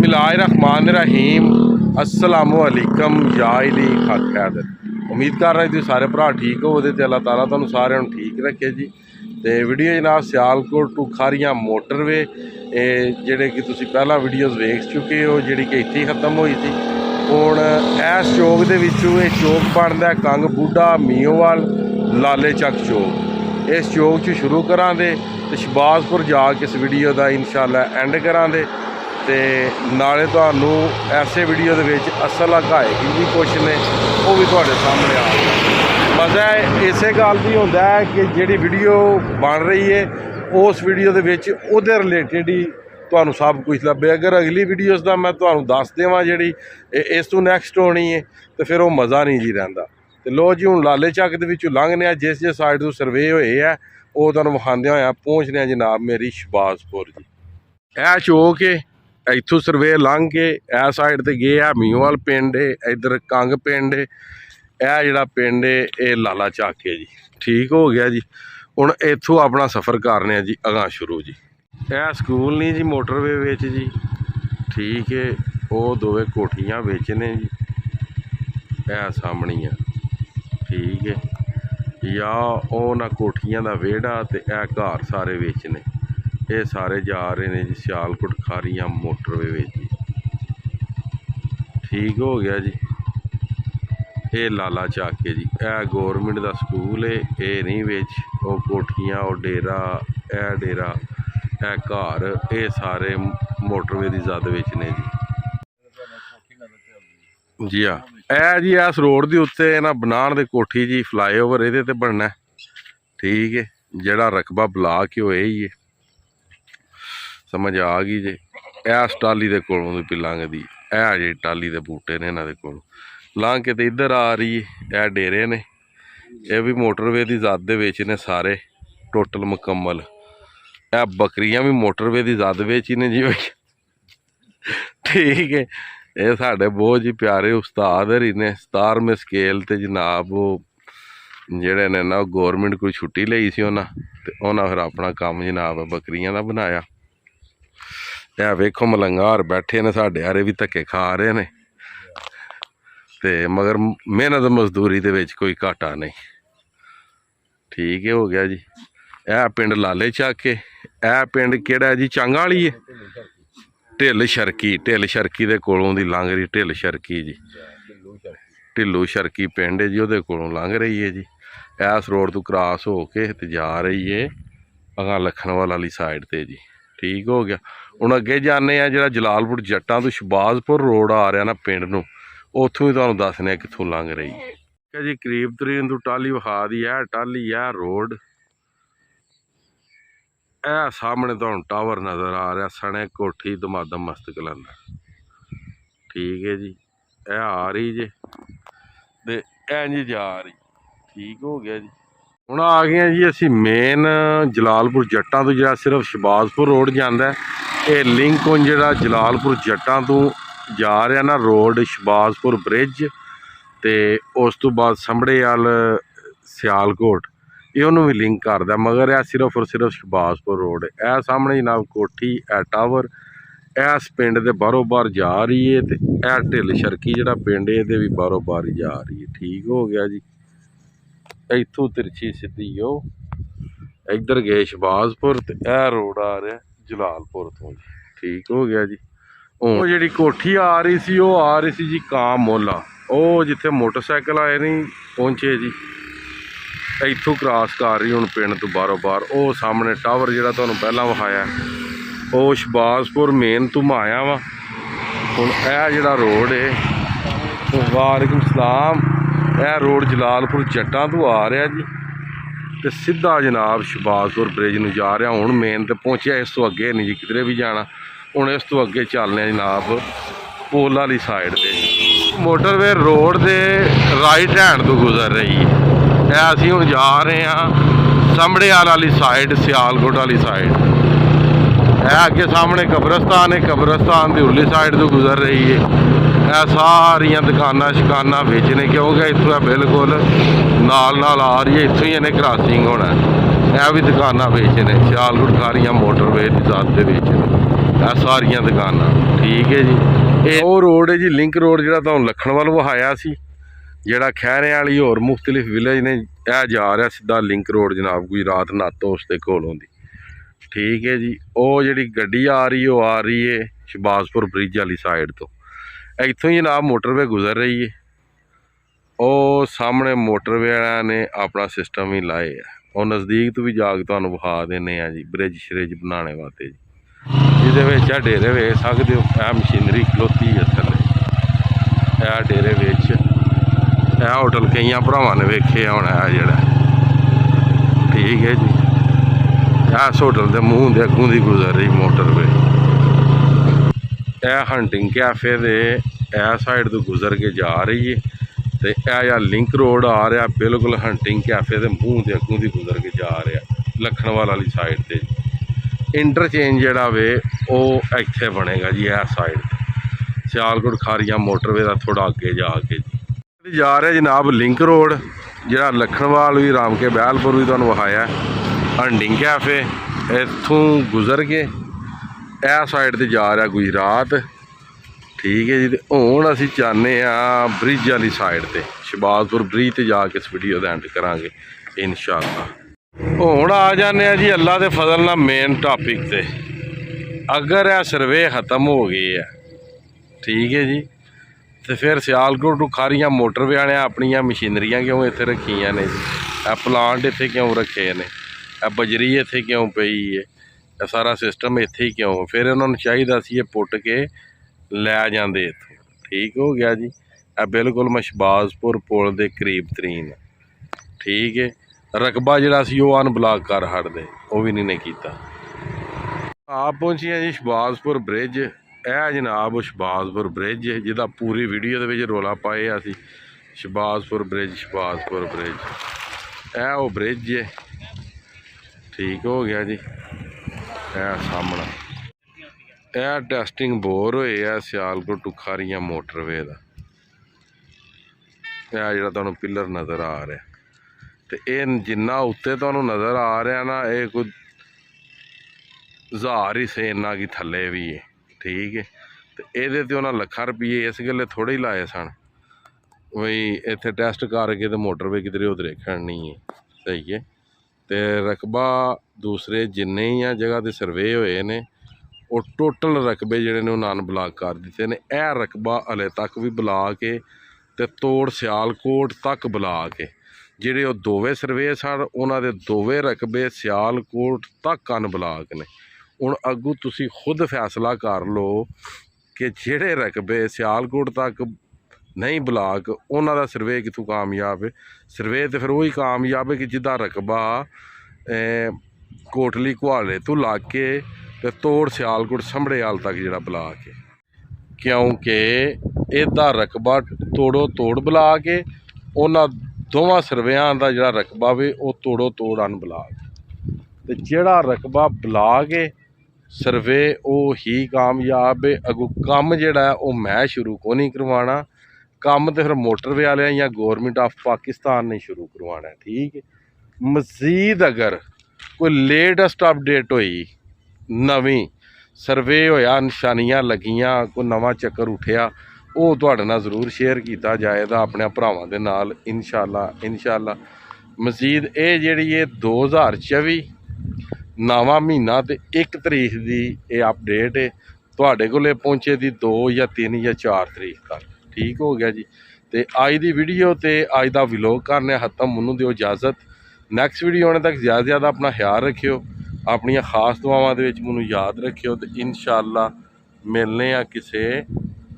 बिस्मिल्लाहिर्रहमानिर्रहीम अस्सलामुअलैकुम या इली हक हैदर। उम्मीद कर रहे तुसीं सारे भरा ठीक हो ते अल्लाह ताला तुहानूं सारिਆਂ ਨੂੰ ठीक रखे जी। तो वीडियो जनाब सियालकोट टू खारियां मोटरवे ਜਿਹੜੇ कि तुसीं पहला वीडियोज़ वेख चुके हो ਜਿਹੜੀ कि ਇੱਥੇ ख़त्म हुई थी। ਹੁਣ इस चौक ਦੇ ਵਿੱਚੋਂ ਇਹ चौक ਬਣਦਾ ਕੰਗ ਬੁੱਢਾ ਮੀਓਵਾਲ ਲਾਲੇ ਚੱਕ चौक। इस चौक 'ਚ शुरू करांदे ते शहबाजपुर जाके इस वीडियो का इंशाअल्लाह एंड करांदे ते नाले तुहानू ऐसे वीडियो दे विच असल हकायक भी कुछ ने वो भी तुहाडे सामने आ गया। मज़ा इसे गल भी होंदा है कि जिहड़ी वीडियो बन रही है उस वीडियो दे विच उहदे रिलेटेड ही तुहानू सब कुछ लभे। अगर अगली वीडियोज़ का मैं तुहानू दस देवां जिहड़ी इस तों नैक्सट होनी है तो फिर वो मज़ा नहीं जी रहिंदा। तो लो जी हुण लाले चक दे विचों लंघने जिस साइड तो सर्वे होए है वो तुहानू विखांदे होए पहुँचने जनाब मेरी शहबाजपुर जी। यह चौक है इत्थों सर्वे लंघ के ए साइड ते गए है मीओवाल पिंड है, इधर कंग पिंड है, यह जिहड़ा पिंड है ये लाला चक है जी। ठीक हो गया जी। हुण इत्थों अपना सफ़र करने जी अगां शुरू जी। यह स्कूल नहीं जी मोटरवे विच जी। ठीक है वो दोवे कोठियां विच ने जी, यह सामने है। ठीक है या उन्हां कोठियां दा वेड़ा ते यह घर सारे विच ने। ये सारे जा रहे हैं जी सियालकोट खारियां मोटरवे विच जी। ठीक हो गया जी। ये लाला चक है जी। यह गौरमेंट का स्कूल है, ये नहीं विच वो कोठियां वो डेरा यह डेरा यह घर ये सारे मोटरवे की जद विच ने जी। जी हाँ यह जी इस रोड के उत्ते ना बनाने दे कोठी जी फ्लाईओवर ये बनना। ठीक है जिहड़ा रकबा ब्लाक है वो यही है, समझ आ गई जी। इस टाली के कोलों भी लंघदी है जी, टाली के बूटे ने इन्हों के कोलों लंघ के तो इधर आ रही है। यह डेरे ने यह भी मोटरवे की जद विच ने सारे टोटल मुकम्मल। यह बकरियां भी मोटरवे की जद विच ही ने जी। ठीक है ये साढ़े बहुत जी प्यारे उस्ताद हरी ने 17वें स्केल ते जनाब वो जेड़े ने ना गौरमेंट कोई छुट्टी लई सी उन्हें फिर अपना काम जनाब बकरियां का बनाया। यह वेखो मलंगा हर बैठे ने साढ़े हारे भी धक्के खा रहे ने ते मगर मेहनत मजदूरी दे विच कोई घाटा नहीं। ठीक है हो गया जी। यह पिंड लाले चक है। यह पिंड केड़ा है जी चंग वाली है, ढिल शरकी दे कोलों दी लंघ रही ढिल शरकी जी। ढिल्लू शरकी पिंड है जी, उहदे कोलों लंघ रही है जी। इस रोड तो क्रॉस हो के ते जा रही है अगां लखनवाल वाली साइड ते जी। ठीक हो गया। हुण अगे जाने जिहड़ा जलालपुर जट्टां तो शहबाजपुर रोड आ रहा ना पिंड नूं, उत्थों ही तुहानूं दसने कित्थों लंघ रही है जी। करीब तरीन तो टाली विखा दी है, टाली है रोड। यह सामने तुहानूं टावर नज़र आ रहा सने कोठी दमादम मस्त कलंदर। ठीक है जी यह आ रही जे ते इंज जा रही। ठीक हो गया जी। हुण आ गए जी असीं मेन जलालपुर जट्टां तो जिहड़ा सिर्फ शहबाजपुर रोड जांदा है। ये लिंक हुण जिहड़ा जलालपुर जट्टां तो जा रहा ना रोड शहबाजपुर ब्रिज ते उस तो बाद संभड़े वाल सियालकोट ये उन्होंने भी लिंक करदा, मगर यह सिर्फ और सिर्फ शहबाजपुर रोड है। यह सामने जनाब कोठी ए टावर इस पिंड के बारों बार जा रही है तो यह ढिल शरकी जिहड़ा पिंड है ये भी बारों बार जा रही है। ठीक हो गया जी। इत्थों तिरछी सीधी हो इधर गए शहबाजपुर तो यह रोड आ रहा जलालपुर तो जी। ठीक हो गया जी। वो जी कोठी आ रही सी वो आ रही सी जी काम मोला, वो जिथे मोटरसाइकिल आए नहीं पहुंचे जी। इत्थों क्रॉस कर रही हूँ पिंड तो बारों बार वो सामने टावर जिहड़ा तुहानूं पहलां विखाया वो शहबाजपुर मेन तो आया वा। हुण यह जिहड़ा रोड है वालेकुम सलाम, यह रोड जलालपुर जट्टां तो आ रहा जी तो सीधा जनाब शहबाजपुर ब्रिज नूं जा रहा। हुण मेन तो पहुँचे, इस तो अगे नहीं जी किधरे भी जाना। हुण इस तो अगे चलने जनाब पोल वाली साइड ते मोटरवे रोड के राइट हैंड तो गुजर रही है। यह असीं हुण जा रहे हैं संभड़ेयाल वाली साइड सियालकोट वाली साइड। यह अगे सामने कब्रस्तान है, कब्रस्तान की उरली साइड तो गुजर रही है। यह सारिया दुकाना शकाना बेचने क्योंकि इत्थों बिल्कुल नाल नाल आ रही है, इत्थों ही इन्हें क्रॉसिंग होना है। ਇਹ भी दुकाना बेच ने सियालकोट खारियां मोटरवे की ज़ात दे बेच ने ਇਹ ਸਾਰੀਆਂ ਦੁਕਾਨਾਂ ਠੀਕ ਹੈ ਜੀ। ਇਹ ਉਹ ਰੋਡ ਹੈ ਜੀ ਲਿੰਕ ਰੋਡ ਜਿਹੜਾ ਤੁਹਾਨੂੰ ਲੱਖਣ ਵੱਲ ਵਹਾਇਆ ਸੀ, ਜਿਹੜਾ ਖਹਿਰੇ ਵਾਲੀ ਹੋਰ ਮੁਖਤਲਿਫ ਵਿਲੇਜ ਨੇ, ਇਹ ਜਾ ਰਿਹਾ ਸਿੱਧਾ ਲਿੰਕ ਰੋਡ ਜਨਾਬ ਗੁਜਰਾਤ ਨਾਤੋ ਉਸ ਦੇ ਕੋਲੋਂ ਦੀ ਠੀਕ ਹੈ ਜੀ। ਉਹ ਜਿਹੜੀ ਗੱਡੀ ਆ ਰਹੀ ਉਹ ਆ ਰਹੀ ਹੈ ਸ਼ਬਾਜ਼ਪੁਰ ਬ੍ਰਿਜ ਵਾਲੀ ਸਾਈਡ ਤੋਂ, ਇੱਥੋਂ ਹੀ ਜਨਾਬ ਮੋਟਰਵੇ ਗੁਜ਼ਰ ਰਹੀ ਹੈ। ਉਹ ਸਾਹਮਣੇ ਮੋਟਰਵੇ ਵਾਲਿਆਂ ਨੇ ਆਪਣਾ ਸਿਸਟਮ ਹੀ ਲਾਏ ਆ, ਉਹ ਨਜ਼ਦੀਕ ਤੋਂ ਵੀ ਜਾ ਕੇ ਤੁਹਾਨੂੰ ਵਿਖਾ ਦਿੰਦੇ ਆ ਜੀ ਬ੍ਰਿਜ ਸ਼ਰਿਜ ਬਣਾਉਣੇ ਵਾਸਤੇ ਜੀ। ਜਿਹਦੇ ਵਿੱਚ ਆ ਡੇਰੇ ਵੇਖ ਸਕਦੇ ਹੋ, ਇਹ ਮਸ਼ੀਨਰੀ ਖਲੋਤੀ ਹੈ ਥੱਲੇ, ਇਹ ਡੇਰੇ ਵਿੱਚ ਇਹ ਹੋਟਲ ਕਈਆਂ ਭਰਾਵਾਂ ਨੇ ਵੇਖੇ ਹੋਣਾ ਹੈ ਜਿਹੜਾ ਠੀਕ ਹੈ ਜੀ। ਇਸ ਹੋਟਲ ਦੇ ਮੂੰਹ ਦੇ ਅੱਗੋਂ ਦੀ ਗੁਜ਼ਰ ਰਹੀ ਮੋਟਰਵੇ, ਇਹ ਹੰਟਿੰਗ ਕੈਫੇ ਦੇ ਇਹ ਸਾਈਡ ਤੋਂ ਗੁਜ਼ਰ ਕੇ ਜਾ ਰਹੀ ਹੈ ਤੇ ਇਹ ਜਿਹੜਾ ਲਿੰਕ ਰੋਡ ਆ ਰਿਹਾ ਬਿਲਕੁਲ ਹੰਟਿੰਗ ਕੈਫੇ ਦੇ ਮੂੰਹ ਦੇ ਅੱਗੋਂ ਦੀ ਗੁਜ਼ਰ ਕੇ ਜਾ ਰਿਹਾ ਲਖਣਵਾਲ ਵਾਲੀ ਸਾਈਡ ਤੇ। ਇੰਟਰਚੇਂਜ ਜਿਹੜਾ ਵੇ ਉਹ ਇੱਥੇ ਬਣੇਗਾ ਜੀ, ਇਹ ਸਾਈਡ ਸਿਆਲਕੋਟ ਖਾਰੀਆਂ ਮੋਟਰਵੇ ਦਾ ਥੋੜਾ ਅੱਗੇ ਜਾ ਕੇ ਜੀ ਜਾ ਰਿਹਾ ਜਨਾਬ ਲਿੰਕ ਰੋਡ, ਜਿਹੜਾ ਲਖਣਵਾਲ ਵੀ ਰਾਮ ਕੇ ਬਹਿਲਪੁਰ ਵੀ ਤੁਹਾਨੂੰ ਵਿਖਾਇਆ ਹੰਟਿੰਗ ਕੈਫੇ, ਇੱਥੋਂ ਗੁਜ਼ਰ ਕੇ ਇਹ ਸਾਈਡ ਤੇ ਜਾ ਰਿਹਾ ਗੁਜਰਾਤ ਠੀਕ ਹੈ ਜੀ। ਤੇ ਹੁਣ ਅਸੀਂ ਚਾਹੁੰਦੇ ਹਾਂ ਬ੍ਰਿਜ ਵਾਲੀ ਸਾਈਡ ਤੇ ਸ਼ਬਾਜ਼ਪੁਰ ਬ੍ਰਿਜ ਤੇ ਜਾ ਕੇ ਇਸ ਵੀਡੀਓ ਦਾ ਐਂਡ ਕਰਾਂਗੇ ਇਨਸ਼ਾਅੱਲਾ। ਹੁਣ ਆ ਜਾਂਦੇ ਆ ਜੀ ਅੱਲਾ ਦੇ ਫਜ਼ਲ ਨਾਲ ਮੇਨ ਟਾਪਿਕ ਤੇ। ਅਗਰ ਇਹ ਸਰਵੇ ਖਤਮ ਹੋ ਗਈ ਹੈ ਠੀਕ ਹੈ ਜੀ, ਤੇ ਫਿਰ ਸਿਆਲਕੋਟ ਤੋਂ ਖਾਰੀਆਂ ਮੋਟਰਵੇ ਵਾਲਿਆਂ ਆਪਣੀਆਂ ਮਸ਼ੀਨਰੀਆਂ ਕਿਉਂ ਇੱਥੇ ਰੱਖੀਆਂ ਨੇ ਜੀ, ਇਹ ਪਲਾਂਟ ਇੱਥੇ ਕਿਉਂ ਰੱਖੇ ਨੇ, ਇਹ ਬਜਰੀ ਇੱਥੇ ਕਿਉਂ ਪਈ ਹੈ, ਇਹ ਸਾਰਾ ਸਿਸਟਮ ਇੱਥੇ ਹੀ ਕਿਉਂ, ਫਿਰ ਉਹਨਾਂ ਨੂੰ ਚਾਹੀਦਾ ਸੀ ਇਹ ਪੁੱਟ ਕੇ ਲੈ ਜਾਂਦੇ ਇੱਥੋਂ ਠੀਕ ਹੋ ਗਿਆ ਜੀ। ਇਹ ਬਿਲਕੁਲ ਮਸ਼ਬਾਜ਼ਪੁਰ ਪੁਲ ਦੇ ਕਰੀਬ ਤਰੀਨ ਠੀਕ ਹੈ। ਰਕਬਾ ਜਿਹੜਾ ਸੀ ਉਹ ਅਨਬਲਾਕ ਕਰ ਹਟਦੇ, ਉਹ ਵੀ ਨਹੀਂ ਨੇ ਕੀਤਾ। ਆਪ ਪਹੁੰਚੀਆਂ ਜੀ ਸ਼ਬਾਜ਼ਪੁਰ ਬ੍ਰਿਜ, ਇਹ ਜਨਾਬ ਸ਼ਬਾਜ਼ਪੁਰ ਬ੍ਰਿਜ ਜਿਹਦਾ ਪੂਰੀ ਵੀਡੀਓ ਦੇ ਵਿੱਚ ਰੌਲਾ ਪਾਏ ਅਸੀਂ ਸ਼ਬਾਜ਼ਪੁਰ ਬ੍ਰਿਜ ਸ਼ਬਾਜ਼ਪੁਰ ਬ੍ਰਿਜ, ਇਹ ਉਹ ਬ੍ਰਿਜ ਹੈ ਠੀਕ ਹੋ ਗਿਆ ਜੀ। ਇਹ ਸਾਹਮਣਾ ਇਹ ਟੈਸਟਿੰਗ ਬੋਰ ਹੋਏ ਆ ਸਿਆਲਕੋਟ ਤੋਂ ਖਾਰੀਆਂ ਮੋਟਰਵੇ ਦਾ, ਇਹ ਜਿਹੜਾ ਤੁਹਾਨੂੰ ਪਿੱਲਰ ਨਜ਼ਰ ਆ ਰਿਹਾ ਤੇ ਇਹ ਜਿੰਨਾ ਉੱਤੇ ਤੁਹਾਨੂੰ ਨਜ਼ਰ ਆ ਰਿਹਾ ਨਾ ਇਹ ਕੋਈ 1000 ਹਿੱਸੇ ਇੰਨਾ ਕੀ ਥੱਲੇ ਵੀ ਹੈ ਠੀਕ ਹੈ। ਤੇ ਇਹਦੇ ਤੇ ਉਹਨਾਂ ਲੱਖਾਂ ਰੁਪਏ ਇਸ ਗੱਲੇ ਥੋੜ੍ਹੇ ਹੀ ਲਾਏ ਸਨ ਬਈ ਇੱਥੇ ਟੈਸਟ ਕਰਕੇ ਤੇ ਮੋਟਰਵੇ ਕਿਧਰੇ ਉਧਰੇ ਖੜਨੀ ਹੈ ਸਹੀ ਹੈ। ਤੇ ਰਕਬਾ ਦੂਸਰੇ ਜਿੰਨੇ ਹੀ ਆ ਜਗ੍ਹਾ ਤੇ ਸਰਵੇ ਹੋਏ ਨੇ ਉਹ ਟੋਟਲ ਰਕਬੇ ਜਿਹੜੇ ਨੇ ਉਹ ਅਨਬਲਾਕ ਕਰ ਦਿੱਤੇ ਨੇ। ਇਹ ਰਕਬਾ ਹਲੇ ਤੱਕ ਵੀ ਬੁਲਾ ਕੇ ਤੇ ਤੋੜ ਸਿਆਲਕੋਟ ਤੱਕ ਬੁਲਾ ਕੇ ਜਿਹੜੇ ਉਹ ਦੋਵੇਂ ਸਰਵੇ ਸਨ ਉਹਨਾਂ ਦੇ ਦੋਵੇਂ ਰਕਬੇ ਸਿਆਲਕੋਟ ਤੱਕ ਅਨਬਲਾਕ ਨੇ। ਹੁਣ ਅੱਗੋਂ ਤੁਸੀਂ ਖੁਦ ਫੈਸਲਾ ਕਰ ਲਓ ਕਿ ਜਿਹੜੇ ਰਕਬੇ ਸਿਆਲਕੋਟ ਤੱਕ ਨਹੀਂ ਬਲਾਕ ਉਹਨਾਂ ਦਾ ਸਰਵੇ ਕਿੱਥੋਂ ਕਾਮਯਾਬ ਹੈ। ਸਰਵੇ ਤਾਂ ਫਿਰ ਉਹੀ ਕਾਮਯਾਬ ਹੈ ਕਿ ਜਿਹਦਾ ਰਕਬਾ ਕੋਟਲੀ ਕੁਹਾਲੇ ਤੋਂ ਲਾ ਕੇ ਤੇ ਤੋੜ ਸਿਆਲਕੋਟ ਸੰਭੜੇਵਾਲ ਤੱਕ ਜਿਹੜਾ ਬਲਾਕ ਹੈ, ਕਿਉਂਕਿ ਇਹਦਾ ਰਕਬਾ ਤੋੜੋ ਤੋੜ ਬੁਲਾ ਕੇ ਉਹਨਾਂ ਦੋਵਾਂ ਸਰਵੇਆਂ ਦਾ ਜਿਹੜਾ ਰਕਬਾ ਵੇ ਉਹ ਤੋੜੋ ਤੋੜ ਅਨਬਲਾਕ, ਤੇ ਜਿਹੜਾ ਰਕਬਾ ਬੁਲਾ ਕੇ ਸਰਵੇ ਉਹ ਹੀ ਕਾਮਯਾਬ ਹੈ। ਅੱਗੋਂ ਕੰਮ ਜਿਹੜਾ ਉਹ ਮੈਂ ਸ਼ੁਰੂ ਕੋ ਨਹੀਂ ਕਰਵਾਉਣਾ, ਕੰਮ ਤੇ ਫਿਰ ਮੋਟਰਵੇ ਵਾਲਿਆਂ ਜਾਂ ਗੌਰਮੈਂਟ ਆਫ ਪਾਕਿਸਤਾਨ ਨੇ ਸ਼ੁਰੂ ਕਰਵਾਉਣਾ ਠੀਕ ਹੈ। ਮਜ਼ੀਦ ਅਗਰ ਕੋਈ ਲੇਟੈਸਟ ਅਪਡੇਟ ਹੋਈ, ਨਵੀਂ ਸਰਵੇ ਹੋਇਆ, ਨਿਸ਼ਾਨੀਆਂ ਲੱਗੀਆਂ, ਕੋਈ ਨਵਾਂ ਚੱਕਰ ਉੱਠਿਆ, ਉਹ ਤੁਹਾਡੇ ਨਾਲ ਜ਼ਰੂਰ ਸ਼ੇਅਰ ਕੀਤਾ ਜਾਏਗਾ ਆਪਣੇ ਭਰਾਵਾਂ ਦੇ ਨਾਲ ਇਨਸ਼ਾਅੱਲਾ। ਮਜ਼ੀਦ ਇਹ ਜਿਹੜੀ ਇਹ 2024 ਨਵਾਂ ਮਹੀਨਾ ਤੇ 1 ਤਰੀਕ ਦੀ ਇਹ ਅਪਡੇਟ ਹੈ ਤੁਹਾਡੇ ਕੋਲੇ ਪਹੁੰਚੇ ਦੀ 2 ਜਾਂ 3 ਜਾਂ 4 ਤਰੀਕ ਤੱਕ ਠੀਕ ਹੋ ਗਿਆ ਜੀ। ਤੇ ਅੱਜ ਦੀ ਵੀਡੀਓ ਤੇ ਅੱਜ ਦਾ ਵਲੌਗ ਕਰਨੇ ਖਤਮ, ਮੈਨੂੰ ਦਿਓ ਇਜਾਜ਼ਤ। ਨੈਕਸਟ ਵੀਡੀਓ ਆਉਣ ਤੱਕ ਜ਼ਿਆਦਾ ਆਪਣਾ ਖਿਆਲ ਰੱਖਿਓ, ਆਪਣੀਆਂ ਖਾਸ ਦੁਆਵਾਂ ਦੇ ਵਿੱਚ ਮੈਨੂੰ ਯਾਦ ਰੱਖਿਓ ਤੇ ਇਨਸ਼ਾਅੱਲਾ ਮਿਲਨੇ ਆ ਕਿਸੇ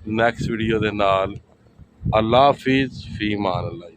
ਨੈਕਸਟ ਵੀਡੀਓ ਦੇ ਨਾਲ। ਅੱਲਾ ਹਾਫਿਜ਼, ਫੀ ਮਾਨ ਅੱਲਾ।